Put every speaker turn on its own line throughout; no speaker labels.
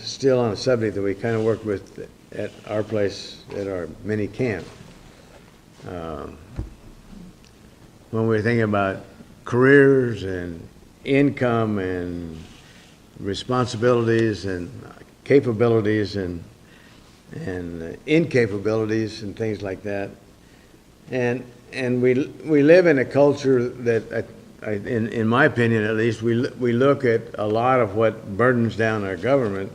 Still on a subject that we kind of worked with at our place, at our mini camp. Um, when we were thinking about careers and income and responsibilities and capabilities and incapabilities and things like that. And we live in a culture that, in my opinion at least, we look at a lot of what burdens down our government.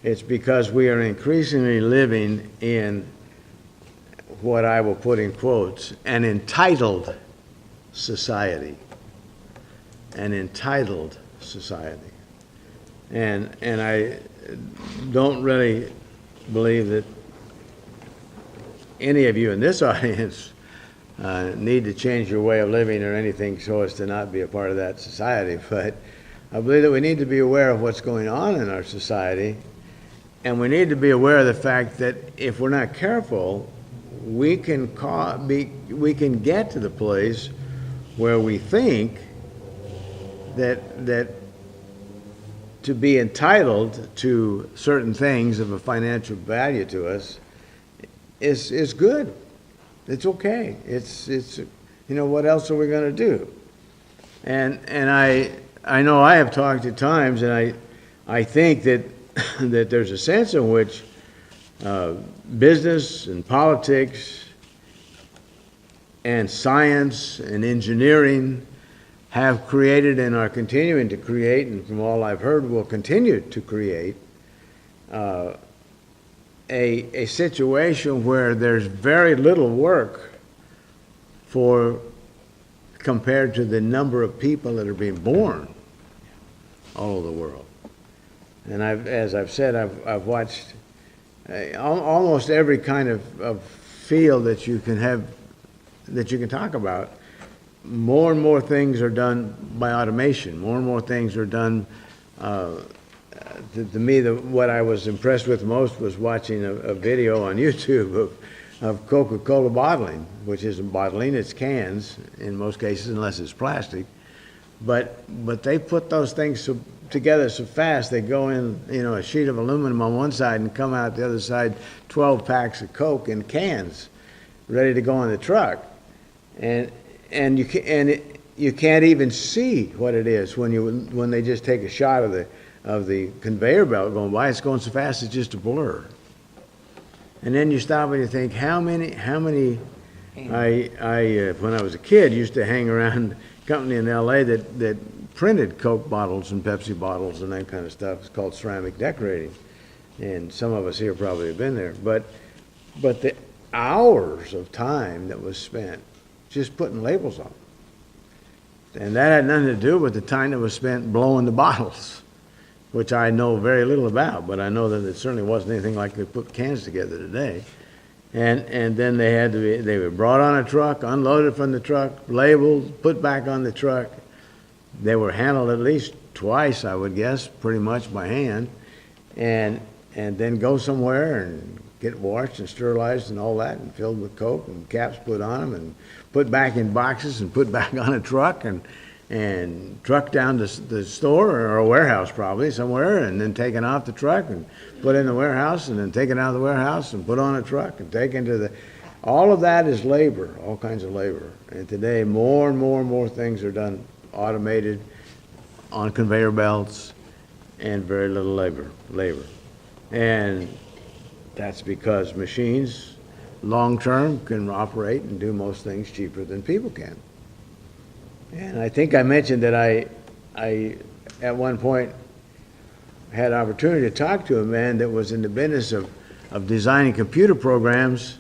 It's because we are increasingly living in what I will put in quotes, an entitled society. An entitled society. And I don't really believe that any of you in this audience need to change your way of living or anything so as to not be a part of that society. But I believe that we need to be aware of what's going on in our society, and we need to be aware of the fact that if we're not careful, we can get to the place where we think that to be entitled to certain things of a financial value to us is good. It's okay. It's what else are we going to do? And I know I have talked at times, and I think that that there's a sense in which business and politics and science and engineering have created and are continuing to create, and from all I've heard will continue to create, a situation where there's very little work compared to the number of people that are being born all over the world. And as I've said, I've watched almost every kind of field that you can talk about. More and more things are done by automation. More and more things are done. To me, what I was impressed with most was watching a video on YouTube of Coca-Cola bottling, which isn't bottling, it's cans in most cases, unless it's plastic. But they put those things together so fast. They go in, a sheet of aluminum on one side and come out the other side 12 packs of Coke in cans, ready to go on the truck. And you can't even see what it is when they just take a shot of the conveyor belt going by. It's going so fast it's just a blur. And then you stop and you think, how many I when I was a kid used to hang around a company in LA that printed Coke bottles and Pepsi bottles and that kind of stuff. It's called ceramic decorating, and some of us here probably have been there. But the hours of time that was spent just putting labels on them. And that had nothing to do with the time that was spent blowing the bottles, which I know very little about, but I know that it certainly wasn't anything like they put cans together today. And then they were brought on a truck, unloaded from the truck, labeled, put back on the truck. They were handled at least twice, I would guess, pretty much by hand, and then go somewhere and get washed and sterilized and all that, and filled with Coke and caps put on them and put back in boxes and put back on a truck and trucked down to the store or a warehouse probably somewhere, and then taken off the truck and put in the warehouse, and then taken out of the warehouse and put on a truck and taken to all of that is labor, all kinds of labor. And today more and more things are done automated on conveyor belts and very little labor. And that's because machines, long-term, can operate and do most things cheaper than people can. And I think I mentioned that I at one point, had an opportunity to talk to a man that was in the business of designing computer programs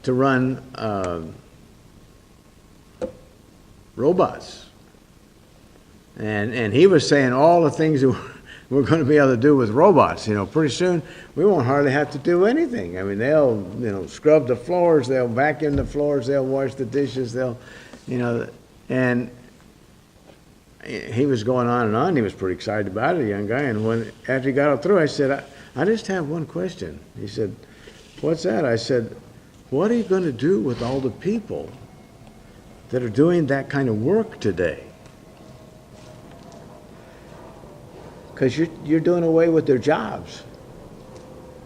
to run robots. And he was saying all the things that we're going to be able to do with robots. Pretty soon we won't hardly have to do anything. I mean, they'll scrub the floors, they'll vacuum the floors, they'll wash the dishes, and he was going on and on. He was pretty excited about it, a young guy. And after he got all through, I said, I just have one question. He said, what's that? I said, what are you going to do with all the people that are doing that kind of work today? because you're doing away with their jobs.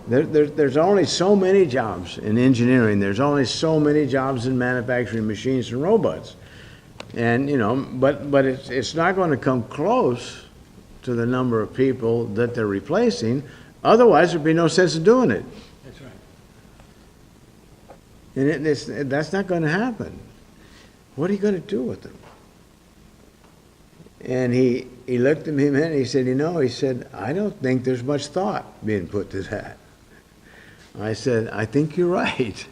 There's only so many jobs in engineering. There's only so many jobs in manufacturing machines and robots. And, you know, but it's not going to come close to the number of people that they're replacing. Otherwise, there'd be no sense in doing it.
That's right.
And that's not going to happen. What are you going to do with them? And he looked at me and he said, you know, he said, I don't think there's much thought being put to that. I said, I think you're right.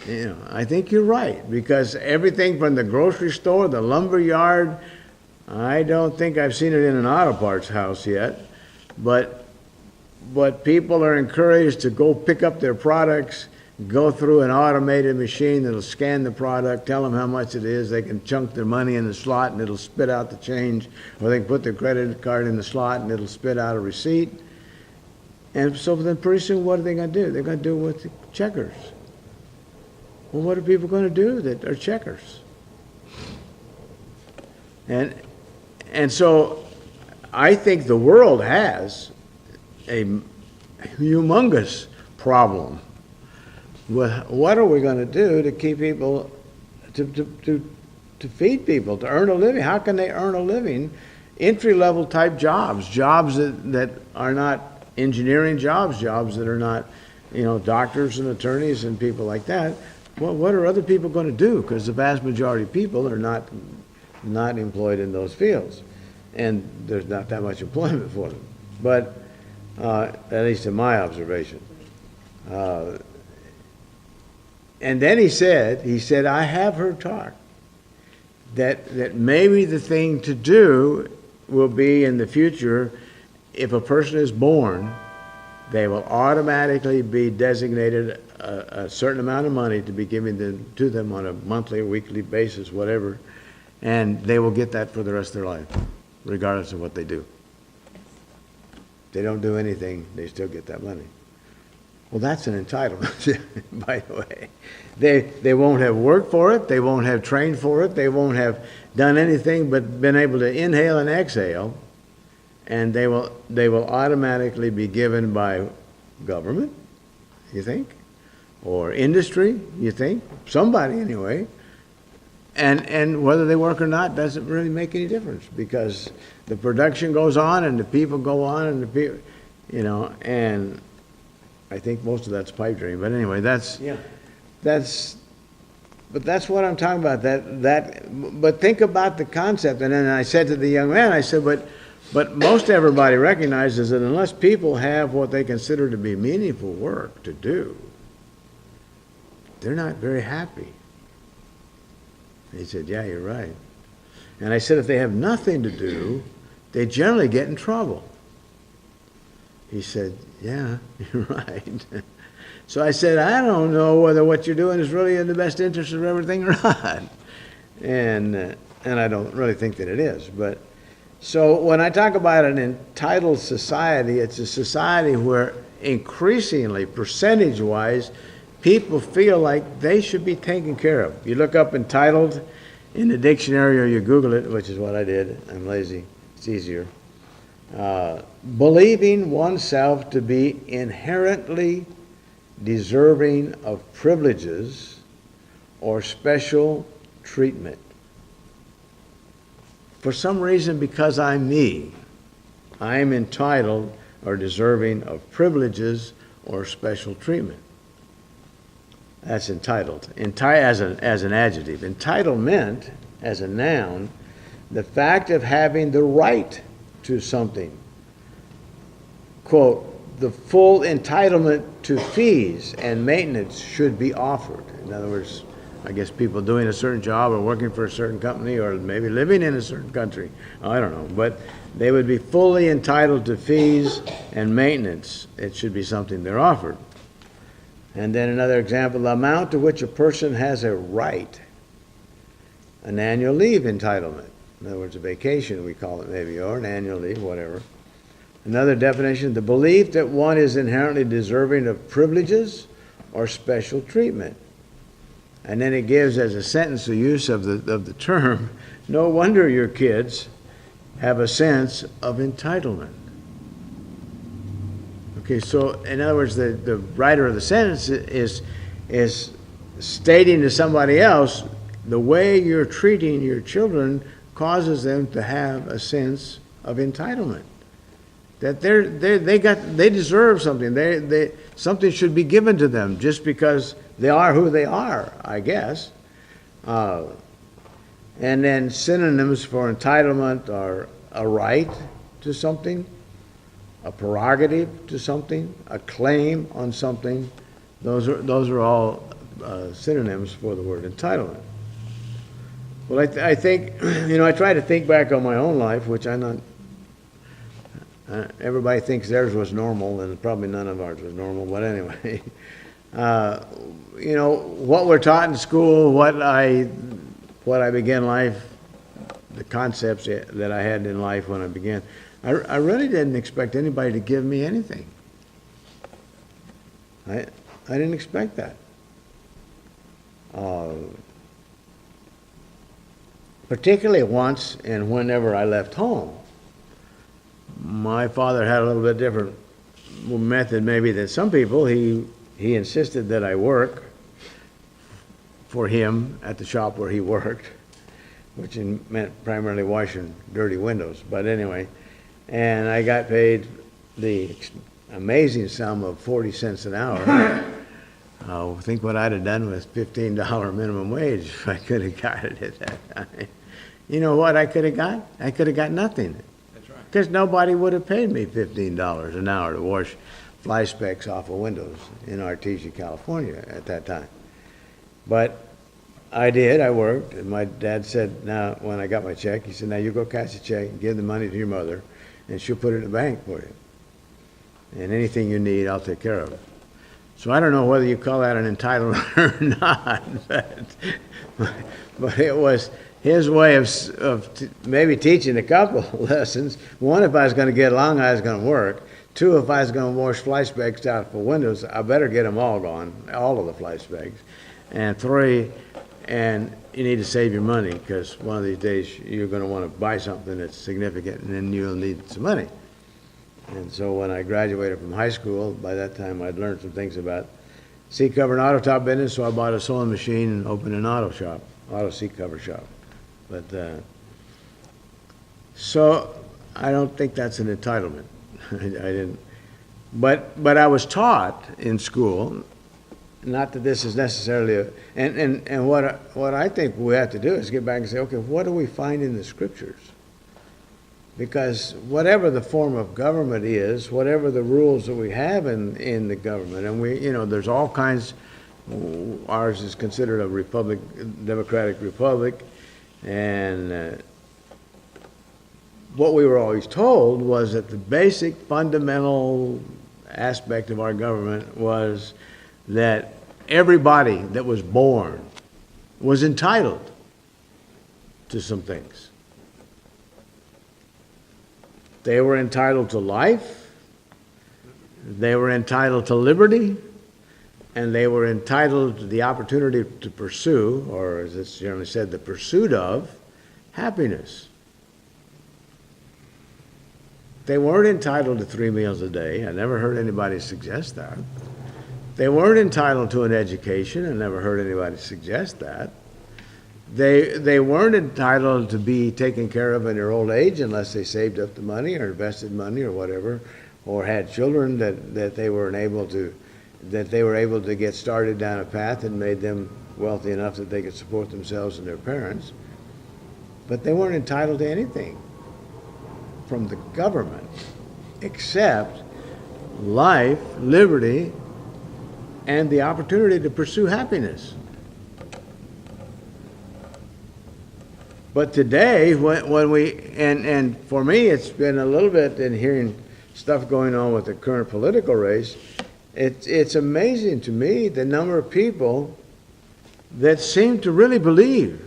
You know, I think you're right, because everything from the grocery store, the lumber yard, I don't think I've seen it in an auto parts house yet, but people are encouraged to go pick up their products, go through an automated machine that'll scan the product, tell them how much it is, they can chunk their money in the slot and it'll spit out the change, or they can put their credit card in the slot and it'll spit out a receipt. And so then pretty soon, what are they going to do? They're going to do it with the checkers. Well, what are people going to do that are checkers? And so I think the world has a humongous problem with what are we going to do to keep people, to feed people, to earn a living? How can they earn a living? Entry-level type jobs that are not engineering jobs that are not, you know, doctors and attorneys and people like that. Well, what are other people going to do? Because the vast majority of people are not employed in those fields, and there's not that much employment for them. But at least in my observation. And then he said, I have heard talk that maybe the thing to do will be in the future, if a person is born, they will automatically be designated a certain amount of money to be given to them on a monthly or weekly basis, whatever, and they will get that for the rest of their life, regardless of what they do. If they don't do anything, they still get that money. Well, that's an entitlement, by the way. They won't have worked for it, they won't have trained for it, they won't have done anything but been able to inhale and exhale, and they will automatically be given by government, you think, or industry, you think, somebody anyway, and whether they work or not doesn't really make any difference, because the production goes on and the people go on and the people, you know, and I think most of that's pipe dream, but anyway, that's what I'm talking about. But think about the concept. And then I said to the young man, I said, but most everybody recognizes that unless people have what they consider to be meaningful work to do, they're not very happy. And he said, yeah, you're right. And I said, if they have nothing to do, they generally get in trouble. He said, yeah, you're right. So I said, I don't know whether what you're doing is really in the best interest of everything or not. And I don't really think that it is. But so when I talk about an entitled society, it's a society where increasingly, percentage-wise, people feel like they should be taken care of. You look up entitled in the dictionary or you Google it, which is what I did. I'm lazy. It's easier. Believing oneself to be inherently deserving of privileges or special treatment. For some reason, because I'm me, I am entitled or deserving of privileges or special treatment. That's entitled. As an adjective. Entitlement, as a noun, the fact of having the right to something. Quote, the full entitlement to fees and maintenance should be offered. In other words, I guess people doing a certain job or working for a certain company or maybe living in a certain country, I don't know, but they would be fully entitled to fees and maintenance. It should be something they're offered. And then another example, the amount to which a person has a right, an annual leave entitlement. In other words, a vacation, we call it maybe, or an annual leave, whatever. Another definition, the belief that one is inherently deserving of privileges or special treatment. And then it gives as a sentence the use of the term, no wonder your kids have a sense of entitlement. Okay, so in other words, the writer of the sentence is stating to somebody else, the way you're treating your children causes them to have a sense of entitlement. That they deserve something. Something should be given to them just because they are who they are, I guess. And then synonyms for entitlement are a right to something, a prerogative to something, a claim on something. Those are all synonyms for the word entitlement. Well, I think, I try to think back on my own life, which I'm not, everybody thinks theirs was normal, and probably none of ours was normal, but anyway. What we're taught in school, what I began life, the concepts that I had in life when I began, I really didn't expect anybody to give me anything. I didn't expect that. Particularly once and whenever I left home. My father had a little bit different method maybe than some people. He insisted that I work for him at the shop where he worked, which meant primarily washing dirty windows. But anyway, and I got paid the amazing sum of 40 cents an hour. Think what I'd have done with $15 minimum wage if I could have got it at that time. You know what I could have got? I could have got nothing.
That's right.
Because nobody would have paid me $15 an hour to wash fly specks off of windows in Artesia, California at that time. But I did, I worked, and my dad said, now, when I got my check, he said, now you go cash the check and give the money to your mother, and she'll put it in the bank for you. And anything you need, I'll take care of it. So I don't know whether you call that an entitlement or not, but it was his way of maybe teaching a couple of lessons. One, if I was going to get along, I was going to work. Two, if I was going to wash fly specks out for windows, I better get them all gone, all of the fly specks. And three, and you need to save your money, because one of these days you're going to want to buy something that's significant, and then you'll need some money. And so when I graduated from high school, by that time I'd learned some things about seat cover and auto top business, so I bought a sewing machine and opened an auto seat cover shop. But so I don't think that's an entitlement. I didn't, but I was taught in school, not that this is necessarily and what I think we have to do is get back and say, okay, what do we find in the scriptures? Because whatever the form of government is, whatever the rules that we have in the government, and there's all kinds. Ours is considered a republic, democratic republic, and what we were always told was that the basic fundamental aspect of our government was that everybody that was born was entitled to some things. They were entitled to life, they were entitled to liberty, and they were entitled to the opportunity to pursue, or as it's generally said, the pursuit of happiness. They weren't entitled to 3 meals a day. I never heard anybody suggest that. They weren't entitled to an education. I never heard anybody suggest that. They weren't entitled to be taken care of in their old age unless they saved up the money or invested money or whatever, or had children that they were able to get started down a path and made them wealthy enough that they could support themselves and their parents. But they weren't entitled to anything from the government except life, liberty, and the opportunity to pursue happiness. But today, when we, and for me, it's been a little bit in hearing stuff going on with the current political race, it's amazing to me the number of people that seem to really believe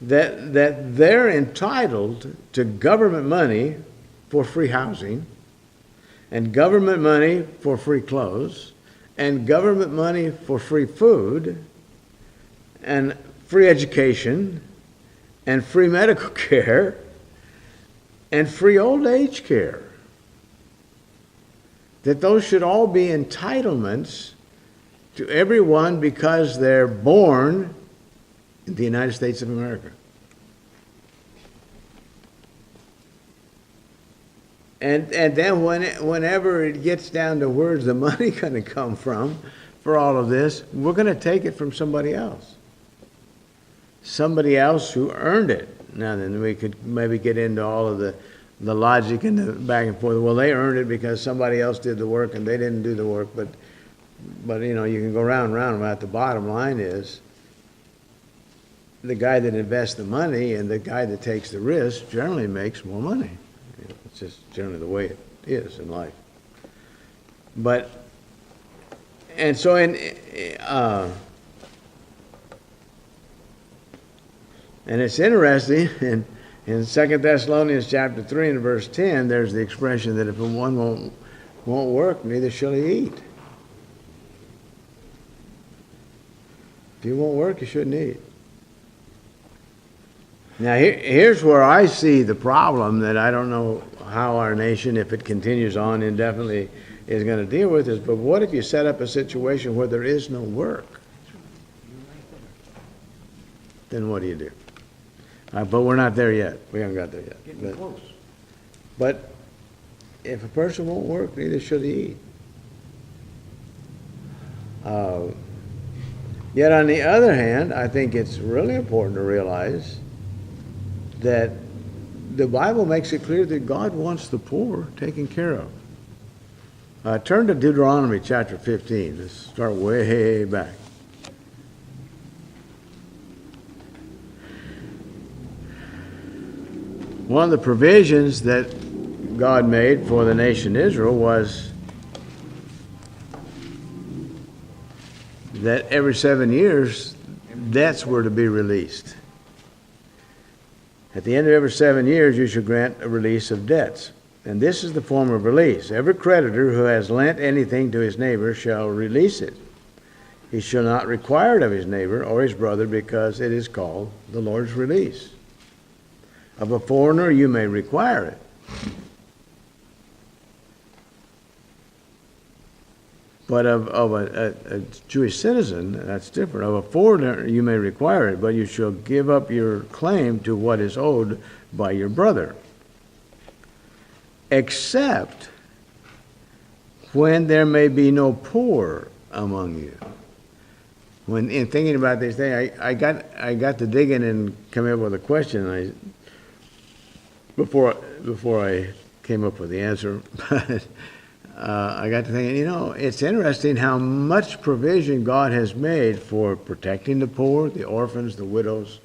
that they're entitled to government money for free housing, and government money for free clothes, and government money for free food, and free education, and free medical care, and free old age care. That those should all be entitlements to everyone because they're born in the United States of America. And then whenever it gets down to where's the money going to come from for all of this, we're going to take it from somebody else. Somebody else who earned it. Now then, we could maybe get into all of the logic and the back and forth. Well, they earned it because somebody else did the work and they didn't do the work. But you know, you can go round and round about the bottom line is the guy that invests the money and the guy that takes the risk generally makes more money. You know, it's just generally the way it is in life. But, and so and it's interesting, in 2 Thessalonians chapter 3 and verse 10, there's the expression that if one won't work, neither shall he eat. If you won't work, you shouldn't eat. Now, here's where I see the problem that I don't know how our nation, if it continues on indefinitely, is going to deal with this. But what if you set up a situation where there is no work? Then what do you do? But we're not there yet. We haven't got there yet.
Getting close.
But if a person won't work, neither should he eat. Yet on the other hand, I think it's really important to realize that the Bible makes it clear that God wants the poor taken care of. Turn to Deuteronomy chapter 15. Let's start way back. One of the provisions that God made for the nation Israel was that every 7 years, debts were to be released. At the end of every 7 years, you should grant a release of debts. And this is the form of release. Every creditor who has lent anything to his neighbor shall release it. He shall not require it of his neighbor or his brother, because it is called the Lord's release. Of a foreigner you may require it. But of a Jewish citizen, that's different. Of a foreigner you may require it, but you shall give up your claim to what is owed by your brother. Except when there may be no poor among you. When in thinking about this thing, I got to digging and coming up with a question. Before I came up with the answer, but I got to thinking, you know, it's interesting how much provision God has made for protecting the poor, the orphans, the widows.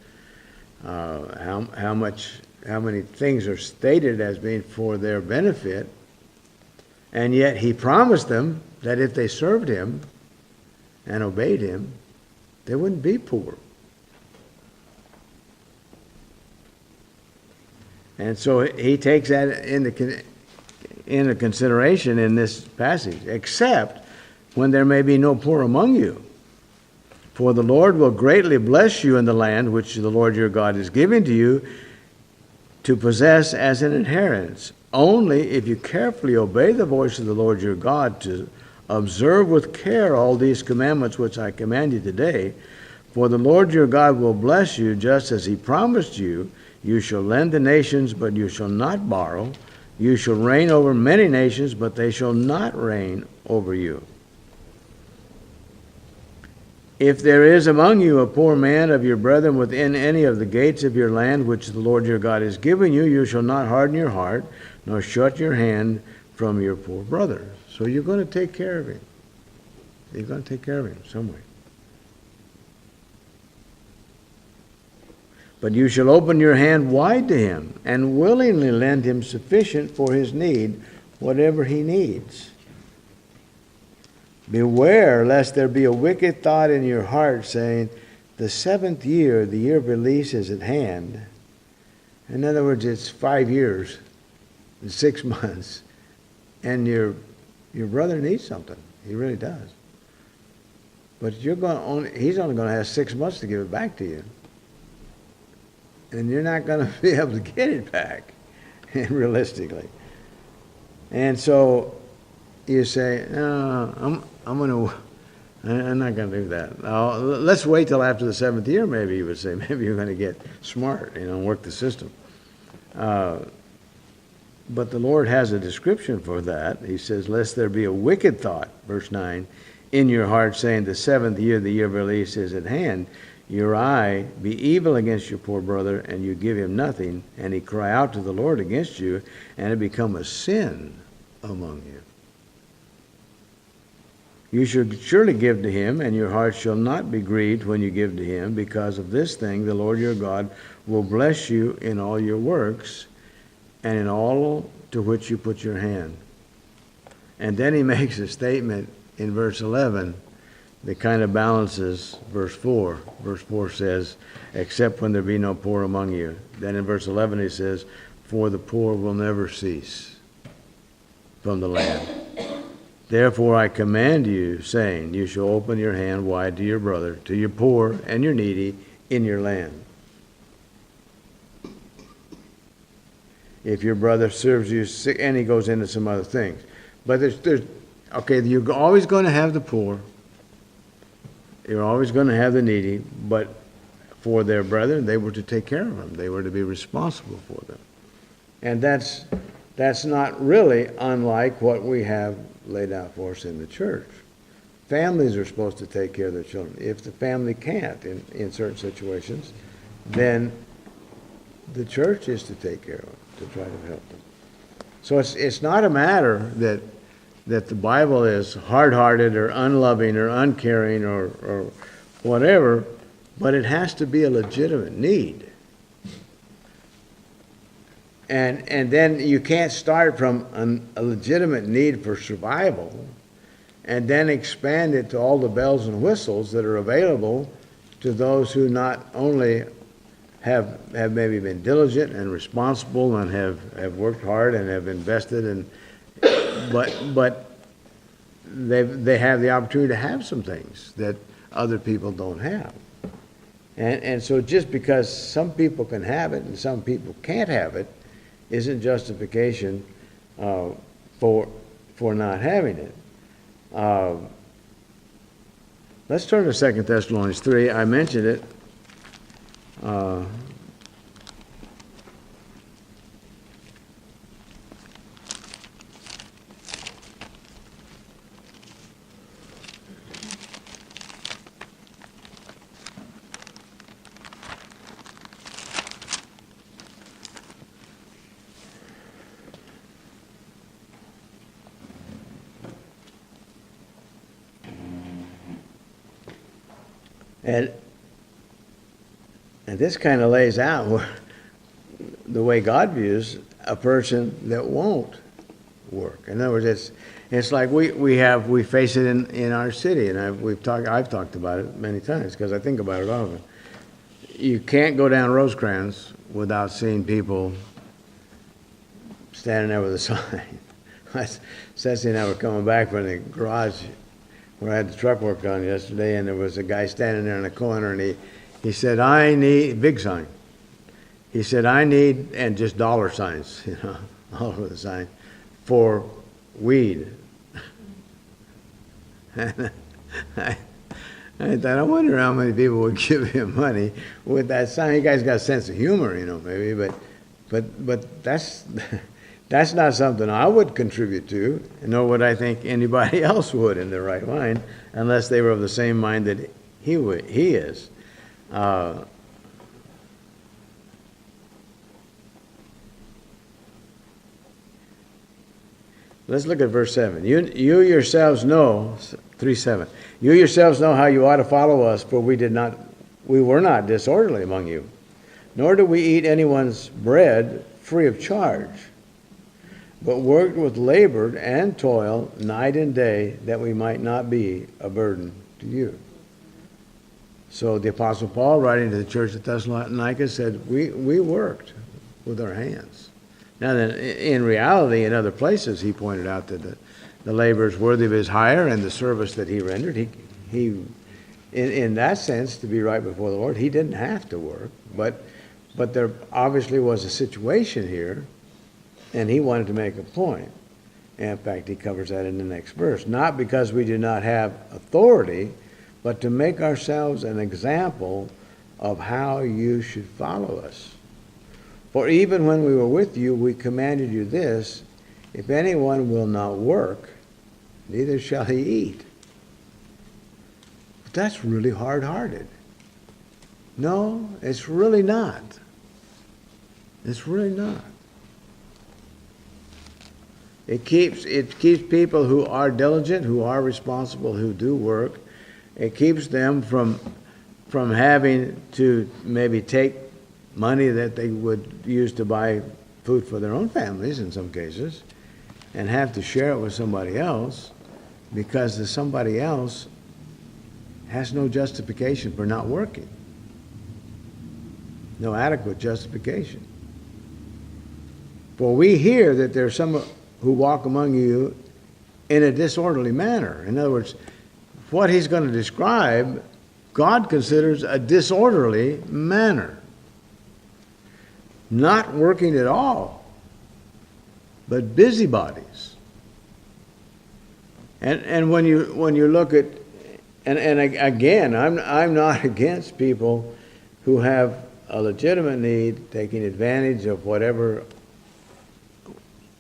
How many things are stated as being for their benefit, and yet He promised them that if they served Him and obeyed Him, they wouldn't be poor. And so He takes that into consideration in this passage, except when there may be no poor among you. For the Lord will greatly bless you in the land which the Lord your God is giving to you to possess as an inheritance, only if you carefully obey the voice of the Lord your God to observe with care all these commandments which I command you today. For the Lord your God will bless you just as He promised you. You shall lend to nations, but you shall not borrow. You shall reign over many nations, but they shall not reign over you. If there is among you a poor man of your brethren within any of the gates of your land, which the Lord your God has given you, you shall not harden your heart, nor shut your hand from your poor brother. So you're going to take care of him. You're going to take care of him some way. But you shall open your hand wide to him, and willingly lend him sufficient for his need, whatever he needs. Beware lest there be a wicked thought in your heart, saying, the seventh year, the year of release, is at hand. In other words, it's 5 years, and 6 months, and your brother needs something. He really does. But he's only going to have 6 months to give it back to you. And you're not going to be able to get it back. realistically. And so you say, no, I'm not going to do that. Let's wait till after the 7th year, maybe you would say. Maybe you're going to get smart, and work the system. But the Lord has a description for that. He says, lest there be a wicked thought, verse 9, in your heart, saying, the 7th year, the year of release, is at hand. Your eye be evil against your poor brother, and you give him nothing, and he cry out to the Lord against you, and it become a sin among you. You should surely give to him, and your heart shall not be grieved when you give to him. Because of this thing, the Lord your God will bless you in all your works, and in all to which you put your hand. And then he makes a statement in verse 11 that kind of balances verse 4. Verse 4 says, except when there be no poor among you. Then in verse 11 he says, for the poor will never cease from the land. Therefore I command you, saying, you shall open your hand wide to your brother, to your poor and your needy in your land. If your brother serves you sick, and he goes into some other things. But okay, you're always going to have the poor. You're always going to have the needy, but for their brethren, they were to take care of them. They were to be responsible for them. And that's not really unlike what we have laid out for us in the church. Families are supposed to take care of their children. If the family can't in certain situations, then the church is to take care of them, to try to help them. So it's not a matter that the Bible is hard-hearted or unloving or uncaring or whatever, but it has to be a legitimate need. And then you can't start from a legitimate need for survival and then expand it to all the bells and whistles that are available to those who not only have maybe been diligent and responsible and have worked hard and have invested, but they have the opportunity to have some things that other people don't have. And so just because some people can have it and some people can't have it isn't justification for not having it. Let's turn to 2 Thessalonians 3. I mentioned it. And this kind of lays out the way God views a person that won't work. In other words, it's like we face it in our city, and I've talked about it many times because I think about it often. You can't go down Rosecrans without seeing people standing there with a sign. Ceci and I were coming back from the garage where I had the truck work on yesterday, and there was a guy standing there in the corner, and he said, I need, big sign. He said, I need, and just dollar signs, all over the sign, for weed. And I thought, I wonder how many people would give him money with that sign. You guys got a sense of humor, maybe, but that's not something I would contribute to, nor would I think anybody else would in their right mind, unless they were of the same mind that he is. Let's look at verse 7. You yourselves know, 3:7. You yourselves know how you ought to follow us, for we were not disorderly among you, nor do we eat anyone's bread free of charge, but worked with labor and toil night and day, that we might not be a burden to you. So the Apostle Paul, writing to the church at Thessalonica, said, we worked with our hands. Now, then, in reality, in other places, he pointed out that the labor is worthy of his hire and the service that he rendered. He, in that sense, to be right before the Lord, he didn't have to work. But there obviously was a situation here And he wanted to make a point. And in fact, he covers that in the next verse. Not because we do not have authority, but to make ourselves an example of how you should follow us. For even when we were with you, we commanded you this, if anyone will not work, neither shall he eat. But that's really hard-hearted. No, it's really not. It's really not. It keeps people who are diligent, who are responsible, who do work. It keeps them from having to maybe take money that they would use to buy food for their own families in some cases and have to share it with somebody else because the somebody else has no justification for not working. No adequate justification. For we hear that there are some who walk among you in a disorderly manner. In other words, what he's going to describe, God considers a disorderly manner. Not working at all, but busybodies. And when you look at, and again, I'm not against people who have a legitimate need, taking advantage of whatever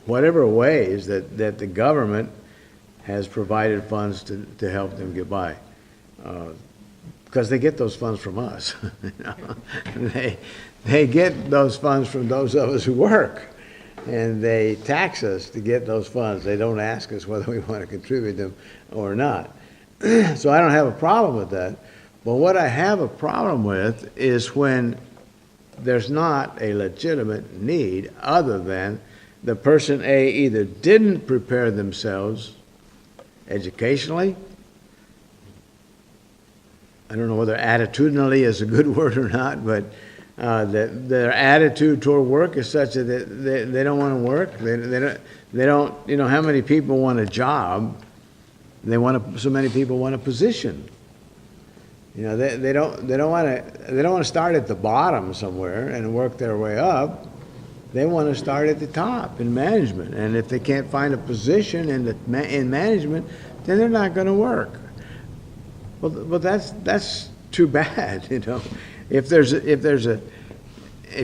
ways that the government has provided funds to help them get by. Because they get those funds from us. You know? They get those funds from those of us who work. And they tax us to get those funds. They don't ask us whether we want to contribute them or not. So I don't have a problem with that. But what I have a problem with is when there's not a legitimate need other than the person A either didn't prepare themselves educationally. I don't know whether attitudinally is a good word or not, but that their attitude toward work is such that they don't want to work. They don't. You know, how many people want a job? So many people want a position. You know, they don't want to start at the bottom somewhere and work their way up. They want to start at the top in management, and if they can't find a position in management, then they're not going to work. Well, that's too bad, you know. If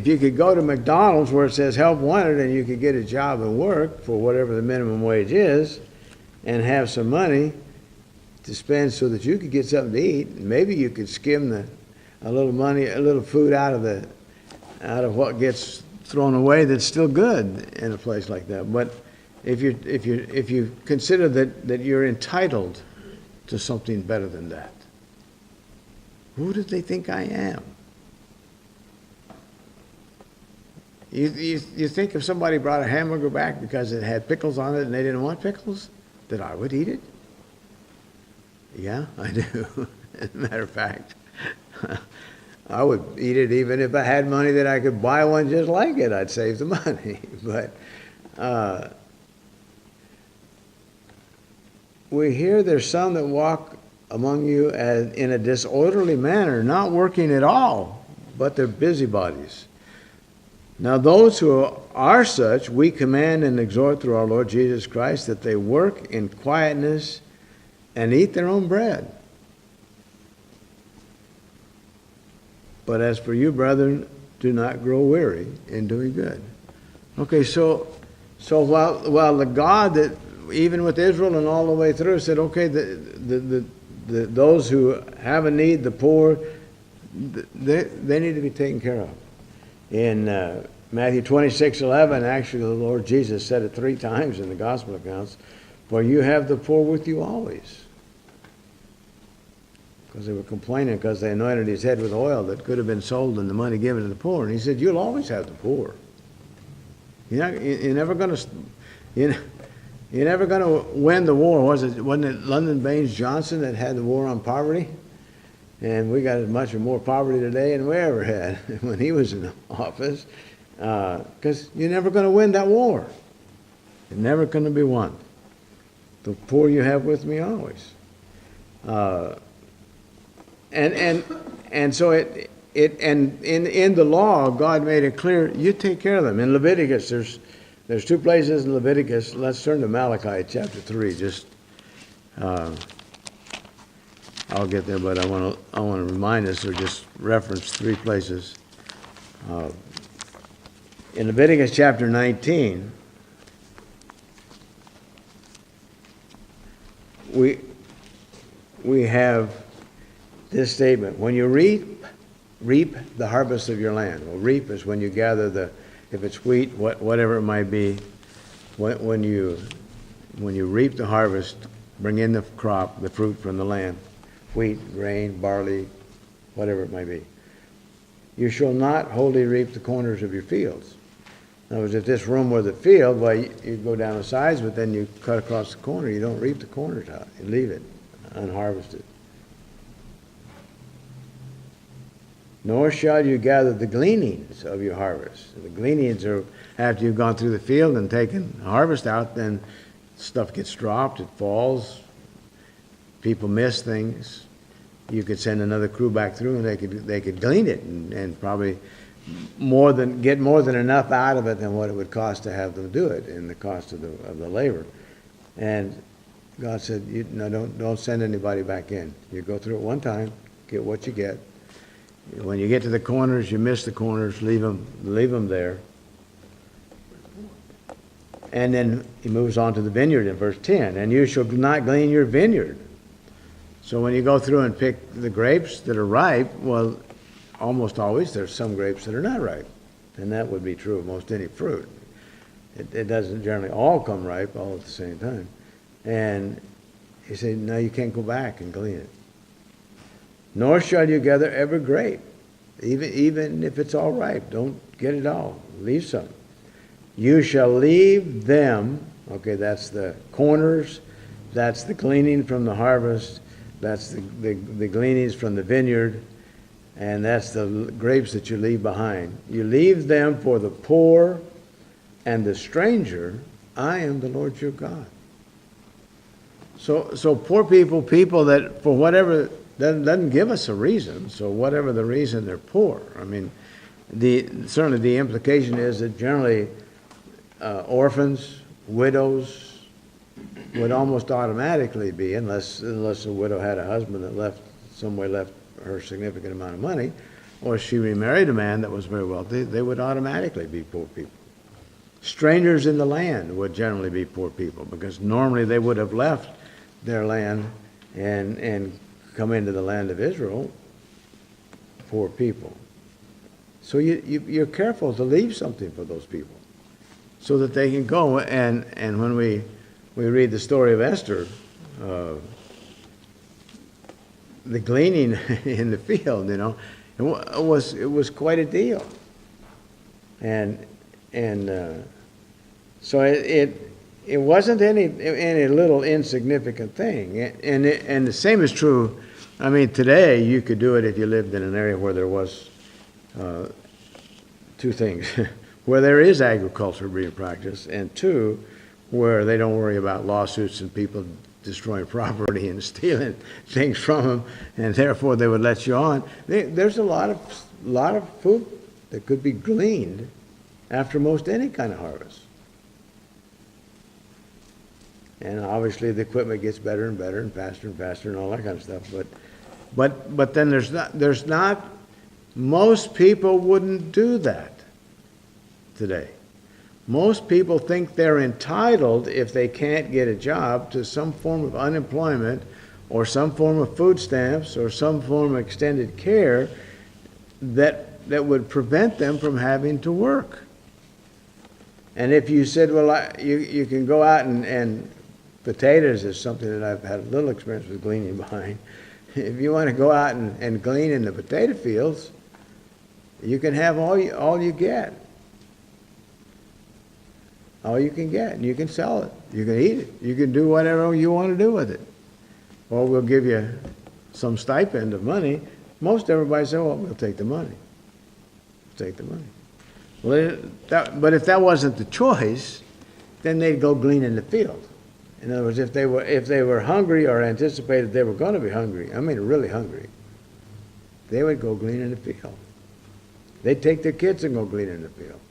you could go to McDonald's where it says help wanted, and you could get a job and work for whatever the minimum wage is, and have some money to spend so that you could get something to eat, maybe you could skim a little food out of what gets thrown away that's still good in a place like that. But if you consider that you're entitled to something better than that, who do they think I am? You think if somebody brought a hamburger back because it had pickles on it and they didn't want pickles, that I would eat it? Yeah, I do. As a matter of fact, I would eat it even if I had money that I could buy one just like it. I'd save the money. But we hear there's some that walk among you in a disorderly manner, not working at all, but they're busybodies. Now those who are such, we command and exhort through our Lord Jesus Christ that they work in quietness and eat their own bread. But as for you, brethren, do not grow weary in doing good. Okay, so while the God that, even with Israel and all the way through, said, okay, those who have a need, the poor, they need to be taken care of. In Matthew 26:11, actually the Lord Jesus said it 3 times in the gospel accounts, for you have the poor with you always. Because they were complaining because they anointed his head with oil that could have been sold and the money given to the poor. And he said, you'll always have the poor. You're never going to win the war. Wasn't it Lyndon Baines Johnson that had the war on poverty? And we got as much or more poverty today than we ever had when he was in office. Because you're never going to win that war. It's never going to be won. The poor you have with me always. And so in the law, God made it clear, you take care of them. In Leviticus, There's two places in Leviticus. Let's turn to Malachi chapter 3. I'll get there, but I want to remind us, or just reference three places. In Leviticus chapter 19, we have this statement: when you reap the harvest of your land. Well, reap is when you gather if it's wheat, whatever it might be. When you reap the harvest, bring in the crop, the fruit from the land, wheat, grain, barley, whatever it might be. You shall not wholly reap the corners of your fields. In other words, if this room were the field, well, you go down the sides, but then you cut across the corner. You don't reap the corners out. You leave it unharvested. Nor shall you gather the gleanings of your harvest. The gleanings are after you've gone through the field and taken harvest out, then stuff gets dropped, it falls, people miss things. You could send another crew back through and they could glean it and probably get more than enough out of it than what it would cost to have them do it, and the cost of the labor. And God said, don't send anybody back in. You go through it one time, get what you get. When you get to the corners, you miss the corners, leave them there. And then he moves on to the vineyard in verse 10. And you shall not glean your vineyard. So when you go through and pick the grapes that are ripe, well, almost always there's some grapes that are not ripe. And that would be true of most any fruit. It doesn't generally all come ripe all at the same time. And he said, no, you can't go back and glean it. Nor shall you gather every grape, even if it's all ripe. Don't get it all. Leave some. You shall leave them. Okay, that's the corners. That's the gleaning from the harvest. That's the gleanings from the vineyard. And that's the grapes that you leave behind. You leave them for the poor and the stranger. I am the Lord your God. So poor people that for whatever doesn't give us a reason. So whatever the reason, they're poor. I mean, certainly the implication is that generally orphans, widows would almost automatically be, unless a widow had a husband that left her significant amount of money, or she remarried a man that was very wealthy, they would automatically be poor people. Strangers in the land would generally be poor people, because normally they would have left their land and come into the land of Israel, poor people. So you're careful to leave something for those people so that they can go. And when we read the story of Esther, the gleaning in the field, it was quite a deal. And so it wasn't any little insignificant thing. And the same is true. I mean, today you could do it if you lived in an area where there was two things: where there is agriculture being practiced, and two, where they don't worry about lawsuits and people destroying property and stealing things from them, and therefore they would let you on. There's a lot of food that could be gleaned after most any kind of harvest. And obviously the equipment gets better and better and faster and all that kind of stuff. But then there's not, most people wouldn't do that today. Most people think they're entitled, if they can't get a job, to some form of unemployment or some form of food stamps or some form of extended care that would prevent them from having to work. And if you said, well, you can go out and potatoes is something that I've had a little experience with gleaning behind. If you want to go out and glean in the potato fields, you can have all you get. All you can get, and you can sell it. You can eat it. You can do whatever you want to do with it. Or we'll give you some stipend of money. Most everybody says, well, we'll take the money. We'll take the money. Well, but if that wasn't the choice, then they'd go glean in the field. In other words, if they were hungry or anticipated they were going to be hungry, I mean really hungry, they would go glean in the field. They'd take their kids and go glean in the field.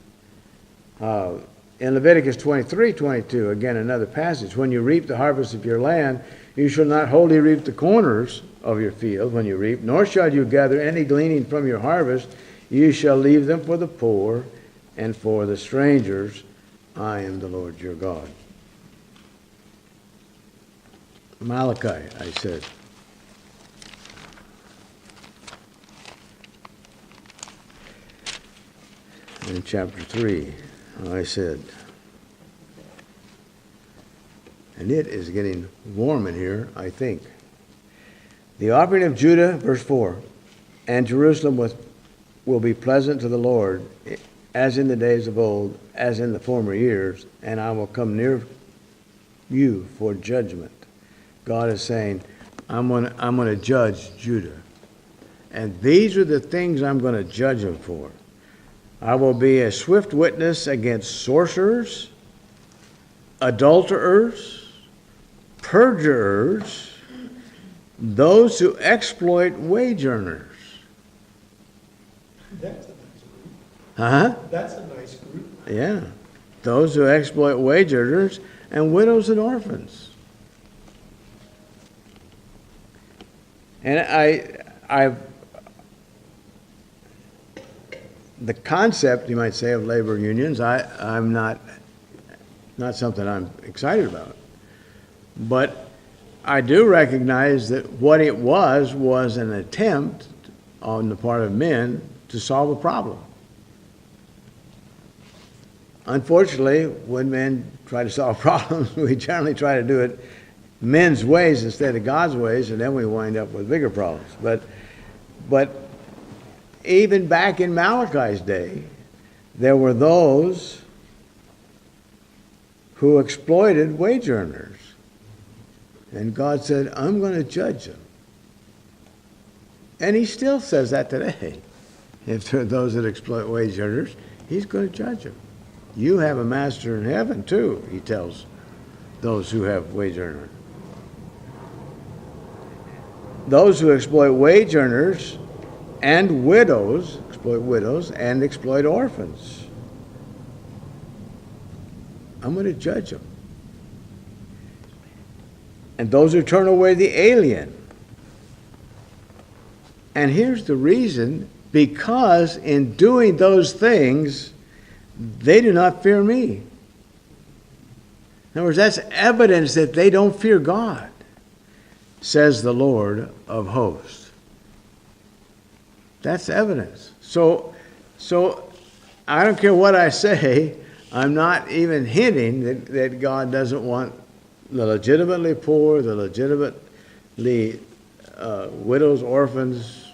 In Leviticus 23:22, again another passage, when you reap the harvest of your land, you shall not wholly reap the corners of your field when you reap, nor shall you gather any gleaning from your harvest. You shall leave them for the poor and for the strangers. I am the Lord your God. Malachi, I said. In chapter 3, I said. And it is getting warm in here, I think. The offering of Judah, verse 4, and Jerusalem will be pleasant to the Lord, as in the days of old, as in the former years, and I will come near you for judgment. God is saying, I'm going to judge Judah. And these are the things I'm going to judge them for. I will be a swift witness against sorcerers, adulterers, perjurers, those who exploit wage earners.
That's a nice group.
Huh?
That's a nice group.
Yeah. Those who exploit wage earners and widows and orphans. And the concept, you might say, of labor unions, I'm not something I'm excited about. But I do recognize that what it was an attempt on the part of men to solve a problem. Unfortunately, when men try to solve problems, we generally try to do it men's ways instead of God's ways, and then we wind up with bigger problems. But even back in Malachi's day, there were those who exploited wage earners. And God said, I'm going to judge them. And he still says that today. If there are those that exploit wage earners, he's going to judge them. You have a master in heaven too, he tells those who have wage earners. Those who exploit wage earners and widows, and exploit orphans. I'm going to judge them. And those who turn away the alien. And here's the reason, because in doing those things, they do not fear me. In other words, that's evidence that they don't fear God, says the Lord of hosts. That's evidence. So I don't care what I say, I'm not even hinting that God doesn't want the legitimately poor, the legitimately widows, orphans,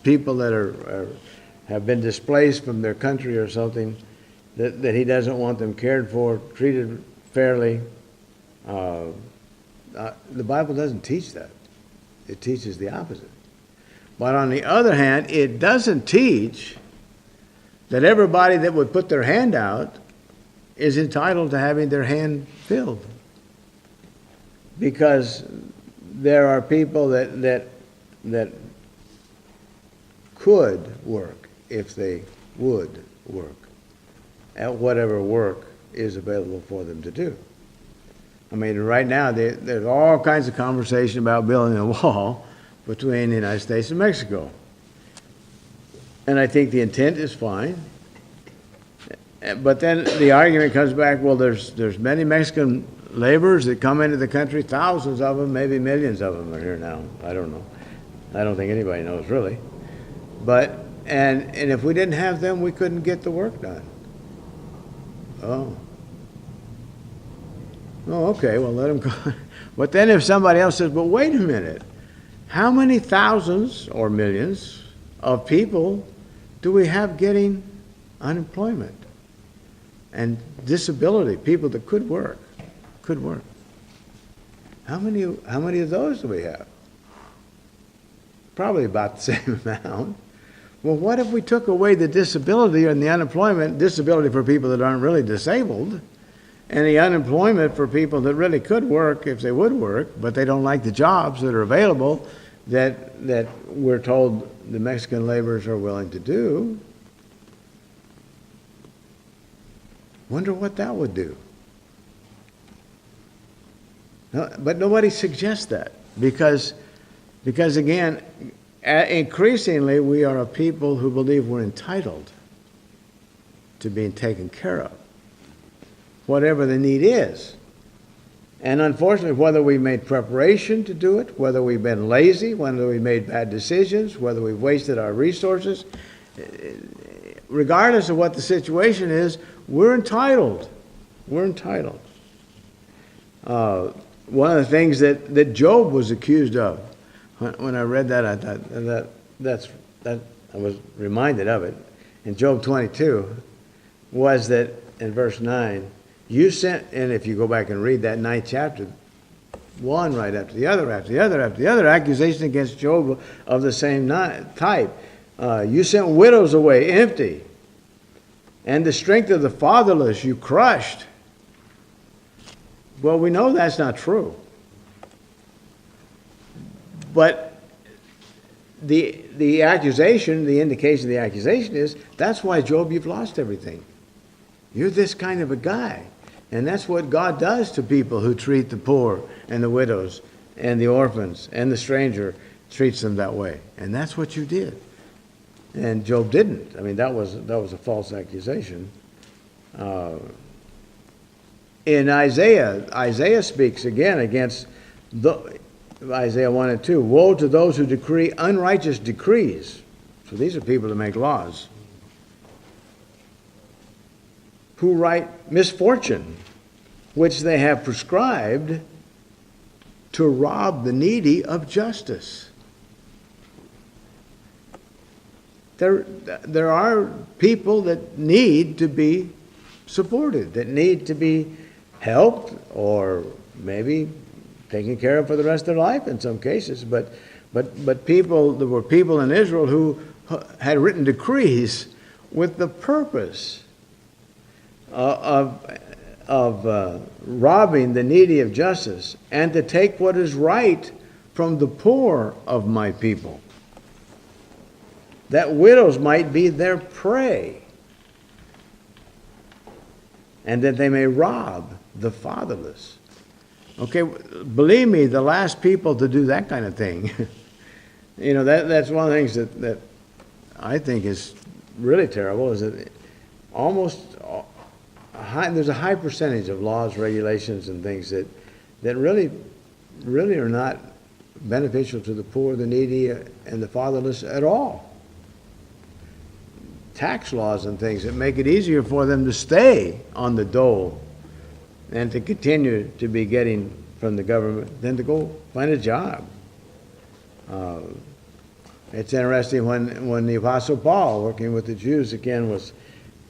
people that have been displaced from their country or something, that he doesn't want them cared for, treated fairly. The Bible doesn't teach that. It teaches the opposite. But on the other hand, it doesn't teach that everybody that would put their hand out is entitled to having their hand filled. Because there are people that could work if they would work at whatever work is available for them to do. I mean, right now there's all kinds of conversation about building a wall between the United States and Mexico. And I think the intent is fine. But then the argument comes back, well, there's many Mexican laborers that come into the country, thousands of them, maybe millions of them are here now. I don't know. I don't think anybody knows really. But, and if we didn't have them, we couldn't get the work done. Oh, okay, well, let them go. But then if somebody else says, but wait a minute, how many thousands or millions of people do we have getting unemployment and disability, people that could work? How many of those do we have? Probably about the same amount. Well, what if we took away the disability and the unemployment, disability for people that aren't really disabled, and the unemployment for people that really could work if they would work, but they don't like the jobs that are available that we're told the Mexican laborers are willing to do? Wonder what that would do. No, but nobody suggests that because again, increasingly we are a people who believe we're entitled to being taken care of, whatever the need is. And unfortunately, whether we made preparation to do it, whether we've been lazy, whether we made bad decisions, whether we've wasted our resources, regardless of what the situation is, we're entitled. We're entitled. One of the things that Job was accused of, when I read that, I thought I was reminded of it. In Job 22, was that in verse 9, you sent, and if you go back and read that 9th chapter, one right after the other, after the other, after the other, accusation against Job of the same type. You sent widows away empty, and the strength of the fatherless you crushed. Well, we know that's not true. But the accusation, the indication of the accusation is, that's why, Job, you've lost everything. You're this kind of a guy. And that's what God does to people who treat the poor and the widows and the orphans and the stranger, treats them that way. And that's what you did. And Job didn't. I mean, that was a false accusation. In Isaiah speaks again against Isaiah 1 and 2. Woe to those who decree unrighteous decrees. So these are people that make laws. Who write misfortune, which they have prescribed to rob the needy of justice. There are people that need to be supported, that need to be helped, or maybe taken care of for the rest of their life in some cases. But people, there were people in Israel who had written decrees with the purpose of robbing the needy of justice and to take what is right from the poor of my people, that widows might be their prey, and that they may rob the fatherless. Okay, believe me, the last people to do that kind of thing, that's one of the things that I think is really terrible, is that there's a high percentage of laws, regulations, and things that really are not beneficial to the poor, the needy, and the fatherless at all. Tax laws and things that make it easier for them to stay on the dole and to continue to be getting from the government than to go find a job. It's interesting when the Apostle Paul, working with the Jews again,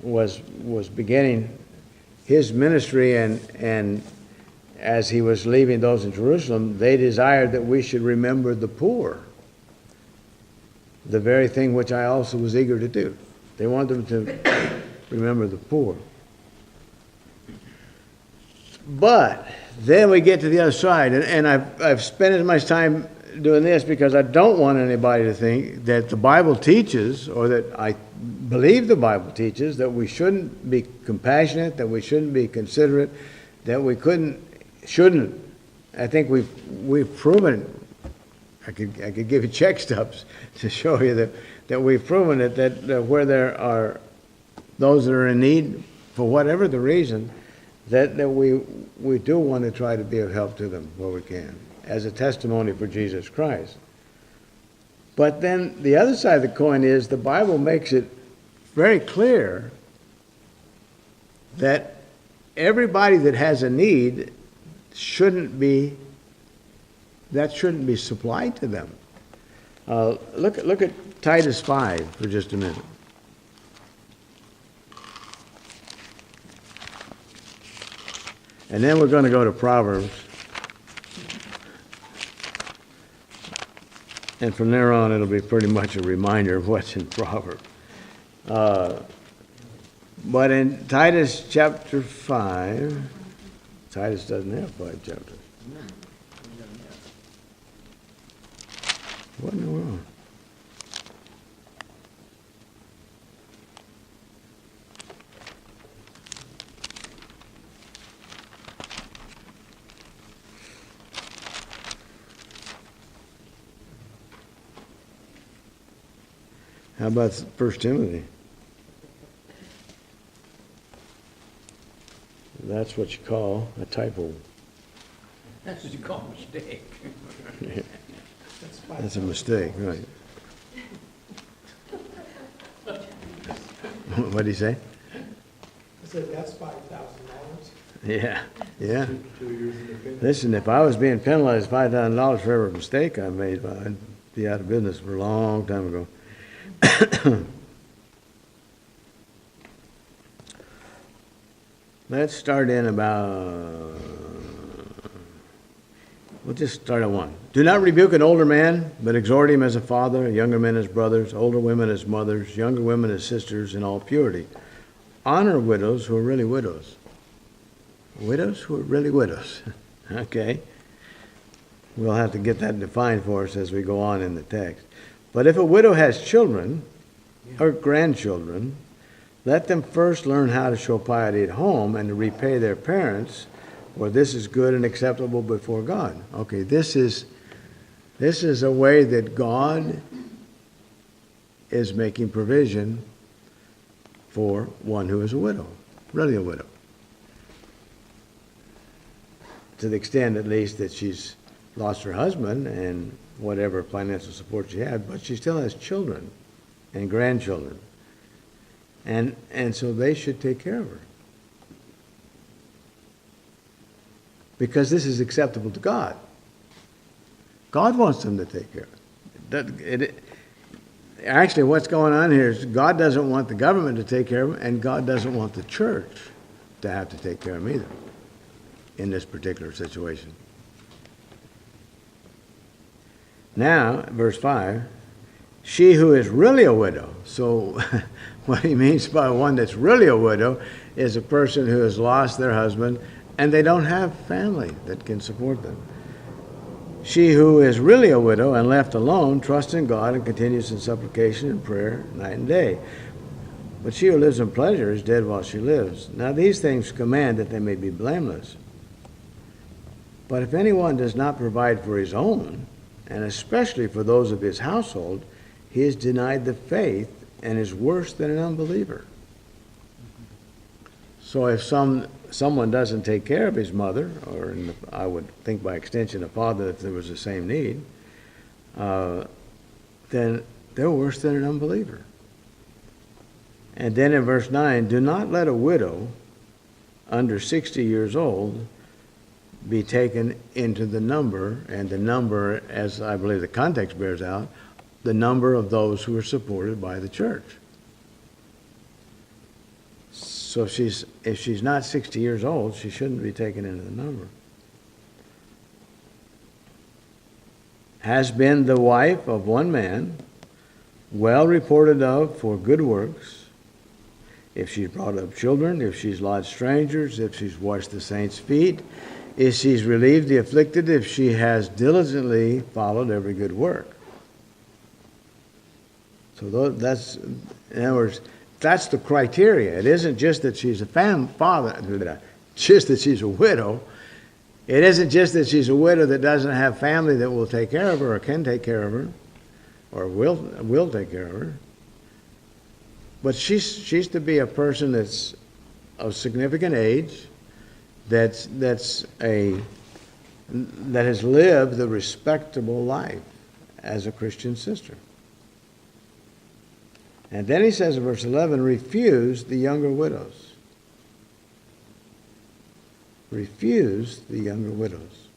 was beginning his ministry, and as he was leaving those in Jerusalem, they desired that we should remember the poor, the very thing which I also was eager to do. They wanted them to remember the poor. But then we get to the other side, and I've spent as much time doing this because I don't want anybody to think that the Bible teaches, or that I believe the Bible teaches, that we shouldn't be compassionate, that we shouldn't be considerate, that we shouldn't. I think we've proven. I could give you check stubs to show you that we've proven it, that where there are those that are in need for whatever the reason, that we do want to try to be of help to them where we can, as a testimony for Jesus Christ. But then the other side of the coin is the Bible makes it very clear that everybody that has a need shouldn't be supplied to them. Look at Titus 5 for just a minute. And then we're going to go to Proverbs. And from there on, it'll be pretty much a reminder of what's in Proverbs. But in Titus chapter 5, Titus doesn't have 5 chapters. What in the world? How about 1 Timothy? That's what you call a typo.
That's what you call a mistake.
That's a mistake, right. What'd he say?
I said, that's $5,000.
Yeah, yeah.
2 years in the business.
Listen, if I was being penalized $5,000 for every mistake I made, I'd be out of business for a long time ago. Let's start in about, we'll just start at 1. Do not rebuke an older man, but exhort him as a father, younger men as brothers, older women as mothers, younger women as sisters, in all purity. Honor widows who are really widows. Widows who are really widows. Okay? We'll have to get that defined for us as we go on in the text. But if a widow has children or grandchildren, let them first learn how to show piety at home and to repay their parents, for this is good and acceptable before God. Okay, this is a way that God is making provision for one who is a widow, really a widow. To the extent, at least, that she's lost her husband and whatever financial support she had, but she still has children and grandchildren. And so they should take care of her. Because this is acceptable to God. God wants them to take care of it. Actually, what's going on here is God doesn't want the government to take care of them, and God doesn't want the church to have to take care of them either in this particular situation. Now, verse 5, she who is really a widow. So what he means by one that's really a widow is a person who has lost their husband and they don't have family that can support them. She who is really a widow and left alone trusts in God and continues in supplication and prayer night and day. But she who lives in pleasure is dead while she lives. Now these things command that they may be blameless. But if anyone does not provide for his own, and especially for those of his household, he is denied the faith and is worse than an unbeliever. So if someone doesn't take care of his mother, or I would think by extension a father if there was the same need, then they're worse than an unbeliever. And then in verse 9, do not let a widow under 60 years old be taken into the number, and the number, as I believe the context bears out, the number of those who are supported by the church. So if she's not 60 years old, she shouldn't be taken into the number. Has been the wife of one man, well reported of for good works, if she's brought up children, if she's lodged strangers, if she's washed the saints' feet, if she's relieved the afflicted, if she has diligently followed every good work. So that's, in other words, that's the criteria. It isn't just that she's a father, just that she's a widow. It isn't just that she's a widow that doesn't have family that will take care of her or can take care of her or will take care of her. But she's to be a person that's of significant age, that has lived the respectable life as a Christian sister. And then he says in verse 11, refuse the younger widows. Refuse the younger widows.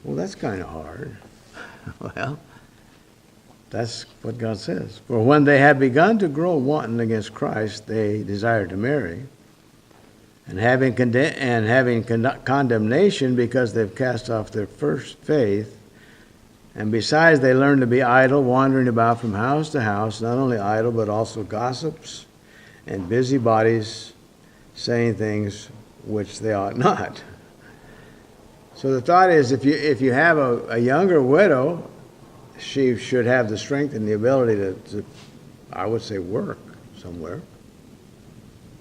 Well, that's kind of hard. Well, that's what God says. For when they have begun to grow wanton against Christ, they desire to marry. And having condemnation because they've cast off their first faith. And besides, they learn to be idle, wandering about from house to house, not only idle, but also gossips and busybodies, saying things which they ought not. So the thought is, if you have a younger widow, she should have the strength and the ability to, I would say, work somewhere,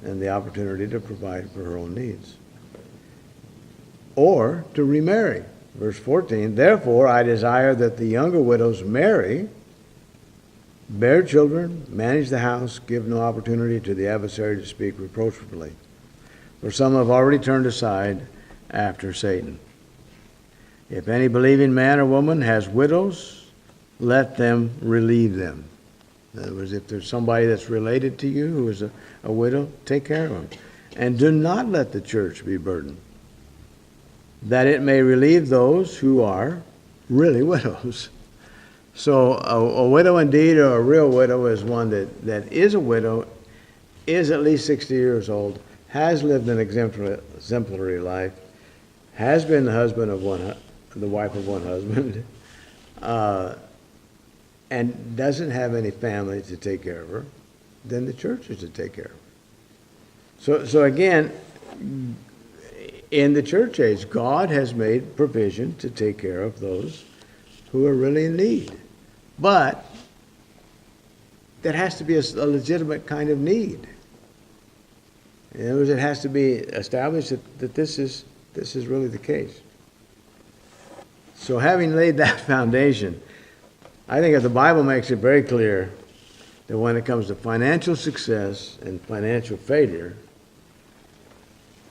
and the opportunity to provide for her own needs. Or to remarry. Verse 14, therefore I desire that the younger widows marry, bear children, manage the house, give no opportunity to the adversary to speak reproachfully. For some have already turned aside after Satan. If any believing man or woman has widows, let them relieve them. In other words, if there's somebody that's related to you who is a widow, take care of them. And do not let the church be burdened, that it may relieve those who are really widows. So a widow indeed, or a real widow, is one that is a widow, is at least 60 years old, has lived an exemplary life, has been the wife of one husband, and doesn't have any family to take care of her, then the church is to take care of her. So again, in the church age, God has made provision to take care of those who are really in need. But that has to be a legitimate kind of need. In other words, it has to be established that this is really the case. So having laid that foundation, I think that the Bible makes it very clear that when it comes to financial success and financial failure,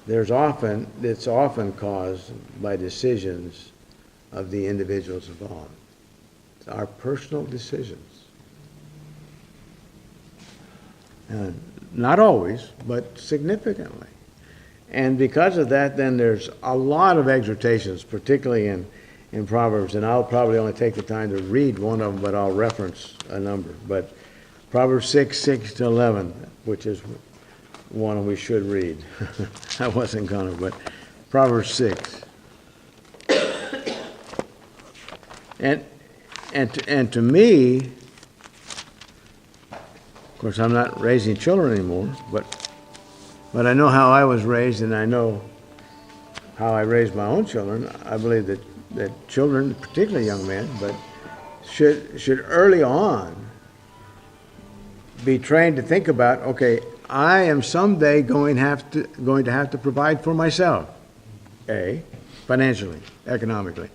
it's often caused by decisions of the individuals involved. It's our personal decisions. Not always, but significantly. And because of that, then there's a lot of exhortations, particularly in Proverbs, and I'll probably only take the time to read one of them, but I'll reference a number. But Proverbs 6:6-11, which is one we should read. I wasn't going to, but Proverbs 6. And to me, of course, I'm not raising children anymore, but I know how I was raised, and I know how I raised my own children. I believe that children, particularly young men, but should early on be trained to think about, okay, I am someday going to have to provide for myself. A, financially, economically.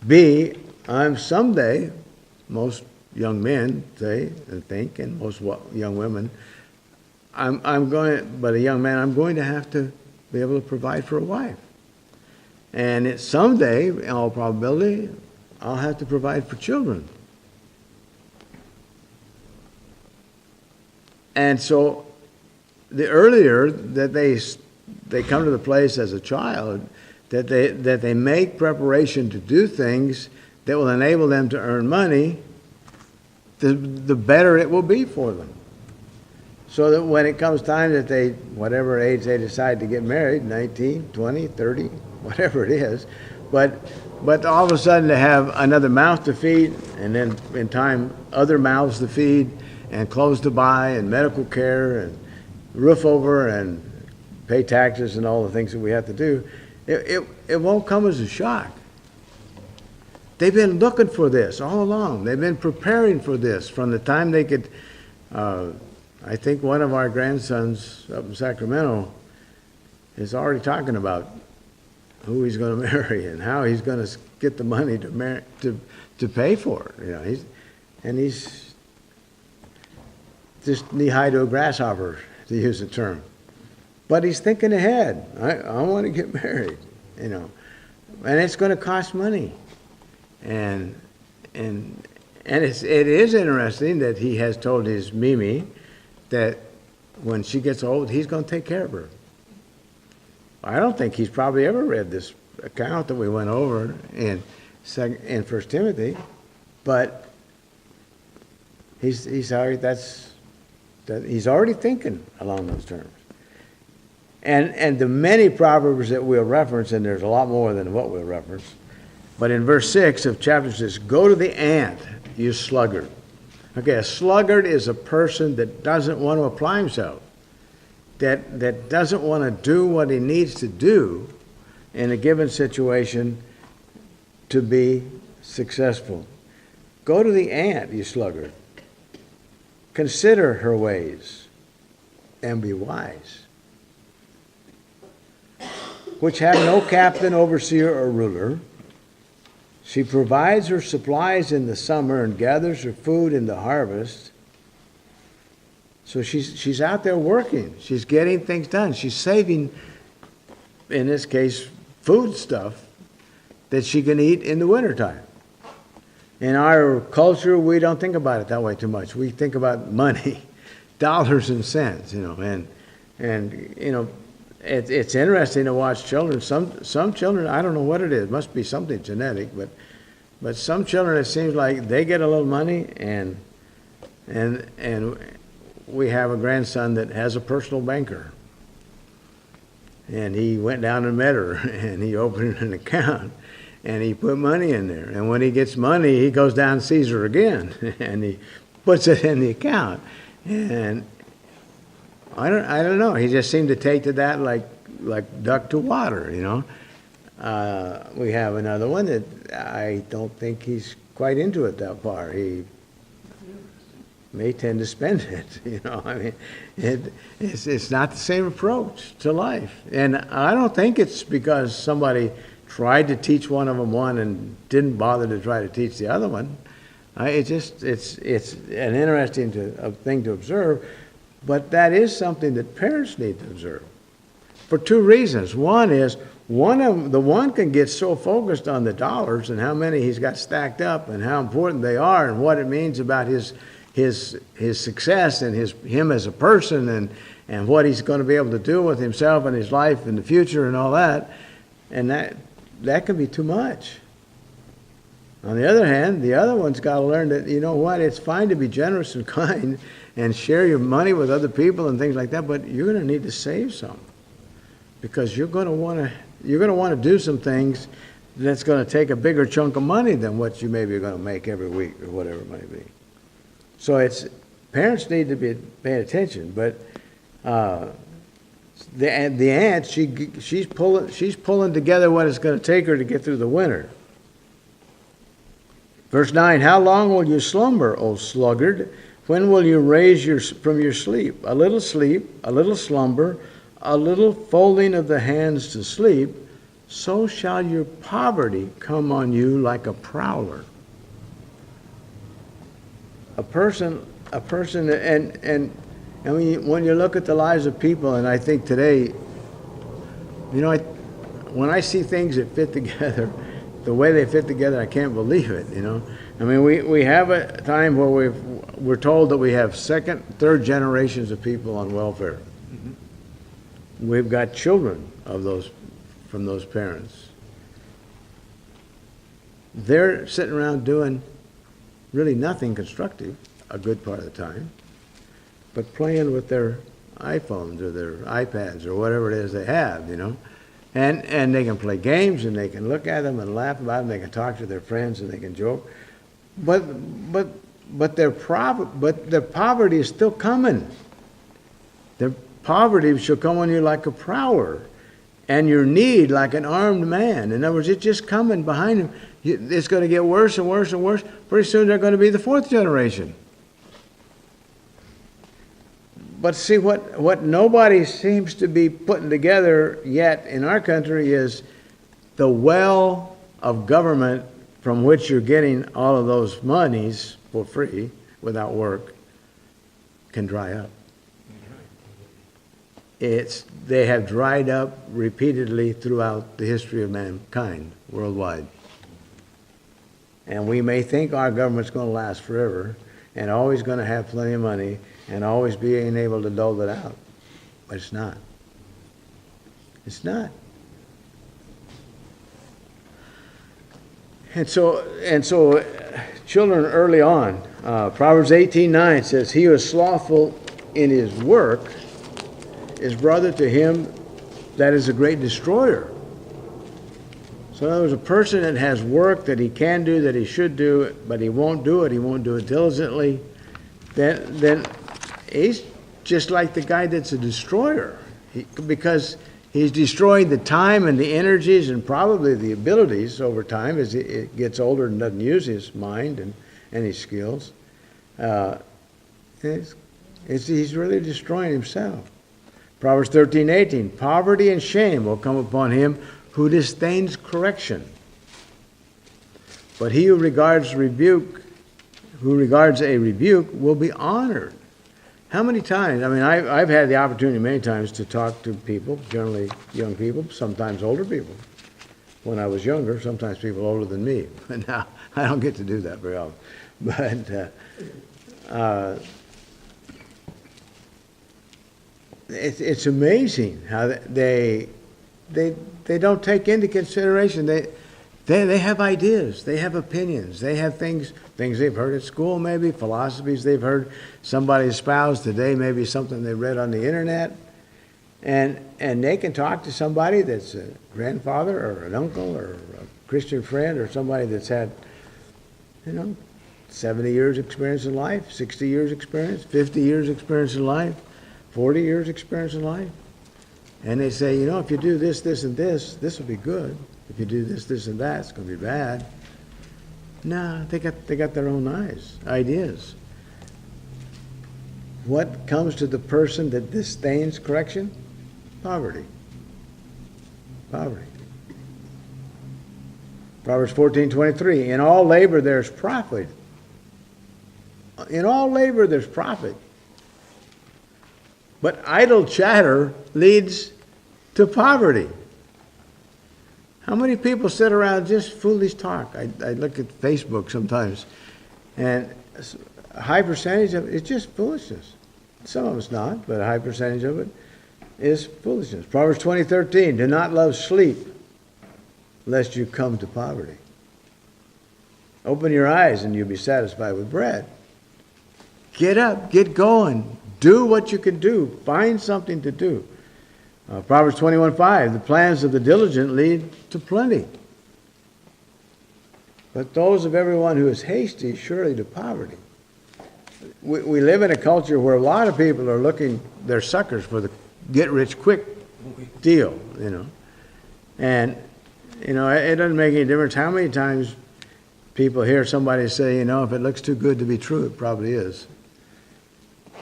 B, I'm someday, most young men say and think, and most young women, but a young man, I'm going to have to be able to provide for a wife. And someday, in all probability, I'll have to provide for children. And so the earlier that they come to the place as a child, that they make preparation to do things that will enable them to earn money, the better it will be for them. So that when it comes time that they, whatever age they decide to get married, 19, 20, 30, whatever it is, but all of a sudden to have another mouth to feed, and then in time other mouths to feed, and clothes to buy, and medical care, and roof over, and pay taxes, and all the things that we have to do, it won't come as a shock. They've been looking for this all along. They've been preparing for this from the time they could. I think one of our grandsons up in Sacramento is already talking about who he's going to marry and how he's going to get the money to pay for it. You know, he's just knee-high to a grasshopper, to use the term. But he's thinking ahead. I want to get married, you know, and it's going to cost money. And it is interesting that he has told his Mimi that when she gets old, he's going to take care of her. I don't think he's probably ever read this account that we went over in 1 Timothy, but he's already thinking along those terms. And the many proverbs that we'll reference, and there's a lot more than what we'll reference, but in verse 6 of chapter 6, go to the ant, you sluggard. Okay, a sluggard is a person that doesn't want to apply himself, that doesn't want to do what he needs to do in a given situation to be successful. Go to the ant, you sluggard. Consider her ways and be wise, which have no captain, overseer, or ruler, She provides her supplies in the summer and gathers her food in the harvest. So she's out there working. She's getting things done. She's saving, in this case, food stuff that she can eat in the wintertime. In our culture, we don't think about it that way too much. We think about money, dollars and cents, and it's interesting to watch children. Some children, I don't know what it is, must be something genetic, but some children, it seems like they get a little money, and we have a grandson that has a personal banker. And he went down and met her, and he opened an account, and he put money in there. And when he gets money, he goes down and sees her again, and he puts it in the account. And I don't know. He just seemed to take to that like duck to water, We have another one that I don't think he's quite into it that far. He may tend to spend it, I mean, it's not the same approach to life. And I don't think it's because somebody tried to teach one of them one and didn't bother to try to teach the other one. It's an interesting thing to observe, but that is something that parents need to observe for two reasons. One is one can get so focused on the dollars and how many he's got stacked up and how important they are and what it means about his success and him as a person and what he's going to be able to do with himself and his life in the future and all that, and that can be too much. On the other hand, the other one's got to learn that, it's fine to be generous and kind and share your money with other people and things like that, but you're going to need to save some because you're going to want to do some things that's going to take a bigger chunk of money than what you maybe are going to make every week or whatever it might be. So parents need to be paying attention, but the aunt, she's pulling together what it's going to take her to get through the winter. Verse 9, how long will you slumber, O sluggard? When will you raise from your sleep, a little slumber, a little folding of the hands to sleep, so shall your poverty come on you like a prowler. A person, and when you look at the lives of people, and I think today, when I see things that fit together, the way they fit together, I can't believe it, I mean, we have a time where we're told that we have second, third generations of people on welfare. Mm-hmm. We've got children from those parents. They're sitting around doing really nothing constructive a good part of the time, but playing with their iPhones or their iPads or whatever it is they have, and they can play games and they can look at them and laugh about them. They can talk to their friends and they can joke, but their poverty is still coming. Their poverty shall come on you like a prowler, and your need like an armed man. In other words, it's just coming behind them. It's going to get worse and worse and worse. Pretty soon they're going to be the fourth generation. But see, what nobody seems to be putting together yet in our country is the well of government from which you're getting all of those monies for free without work can dry up. They have dried up repeatedly throughout the history of mankind worldwide. And we may think our government's going to last forever and always going to have plenty of money and always being able to dole it out. But it's not. It's not. And so children early on, Proverbs 18:9 says, he who is slothful in his work is brother to him that is a great destroyer. So in other words, a person that has work that he can do, that he should do, but he won't do it diligently, then he's just like the guy that's a destroyer. Because he's destroying the time and the energies and probably the abilities over time as he gets older and doesn't use his mind and his skills. He's really destroying himself. Proverbs 13:18, poverty and shame will come upon him who disdains correction. But he who regards a rebuke will be honored. How many times, I mean, I've had the opportunity many times to talk to people, generally young people, sometimes older people. When I was younger, sometimes people older than me. But now, I don't get to do that very often. But it's amazing how they don't take into consideration. They have ideas, they have opinions, they have things they've heard at school, maybe philosophies they've heard somebody espouse today, maybe something they read on the internet, and they can talk to somebody that's a grandfather or an uncle or a Christian friend or somebody that's had, 70 years experience in life, 60 years experience, 50 years experience in life, 40 years experience in life, and they say, if you do this, this, and this will be good. If you do this, this, and that, it's going to be bad. No, they got their own ideas. What comes to the person that disdains correction? Poverty. Poverty. Proverbs 14:23. In all labor there's profit. In all labor there's profit. But idle chatter leads to poverty. How many people sit around just foolish talk? I look at Facebook sometimes, and a high percentage of it is just foolishness. Some of it's not, but a high percentage of it is foolishness. Proverbs 20:13, do not love sleep, lest you come to poverty. Open your eyes and you'll be satisfied with bread. Get up, get going, do what you can do, find something to do. Proverbs 21:5, the plans of the diligent lead to plenty, but those of everyone who is hasty surely to poverty. We live in a culture where a lot of people are they're suckers for the get-rich-quick deal, And, it doesn't make any difference how many times people hear somebody say, if it looks too good to be true, it probably is